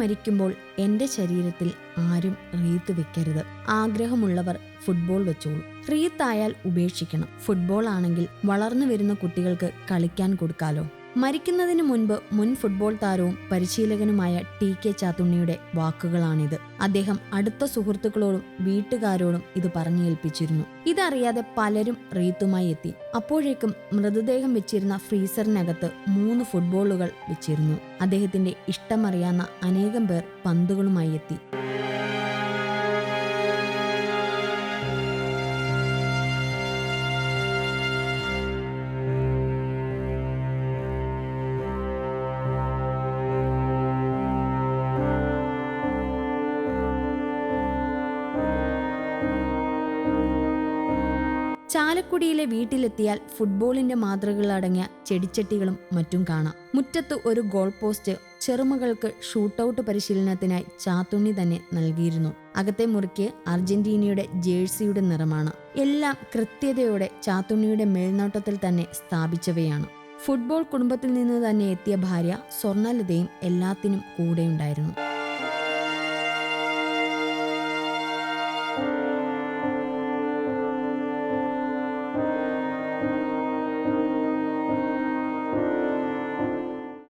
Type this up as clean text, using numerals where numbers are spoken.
മരിക്കുമ്പോൾ എൻ്റെ ശരീരത്തിൽ ആരും റീത്ത് വെക്കരുത്. ആഗ്രഹമുള്ളവർ ഫുട്ബോൾ വെച്ചോളൂ. റീത്തായാൽ ഉപേക്ഷിക്കണം. ഫുട്ബോൾ ആണെങ്കിൽ വളർന്നു വരുന്ന കുട്ടികൾക്ക് കളിക്കാൻ കൊടുക്കാലോ. മരിക്കുന്നതിന് മുൻപ് മുൻ ഫുട്ബോൾ താരവും പരിശീലകനുമായ ടി.കെ. ചാത്തുണ്ണിയുടെ വാക്കുകളാണിത്. അദ്ദേഹം അടുത്ത സുഹൃത്തുക്കളോടും വീട്ടുകാരോടും ഇത് പറഞ്ഞേൽപ്പിച്ചിരുന്നു. ഇതറിയാതെ പലരും റീത്തുമായി എത്തി. അപ്പോഴേക്കും മൃതദേഹം വെച്ചിരുന്ന ഫ്രീസറിനകത്ത് 3 ഫുട്ബോളുകൾ വെച്ചിരുന്നു. അദ്ദേഹത്തിന്റെ ഇഷ്ടമറിയാവുന്ന അനേകം പേർ പന്തുകളുമായി എത്തി. ചാലക്കുടിയിലെ വീട്ടിലെത്തിയാൽ ഫുട്ബോളിന്റെ മാതൃകകളടങ്ങിയ ചെടിച്ചട്ടികളും മറ്റും കാണാം. മുറ്റത്ത് ഒരു ഗോൾ പോസ്റ്റ് ചെറുമകൾക്ക് ഷൂട്ടൌട്ട് പരിശീലനത്തിനായി ചാത്തുണ്ണി തന്നെ നൽകിയിരുന്നു. അകത്തെ മുറിക്ക് അർജന്റീനയുടെ ജേഴ്സിയുടെ നിറമാണ്. എല്ലാം കൃത്യതയോടെ ചാത്തുണ്ണിയുടെ മേൽനോട്ടത്തിൽ തന്നെ സ്ഥാപിച്ചവയാണ്. ഫുട്ബോൾ കുടുംബത്തിൽ നിന്ന് തന്നെ എത്തിയ ഭാര്യ സ്വർണ്ണലതയും എല്ലാത്തിനും കൂടെയുണ്ടായിരുന്നു.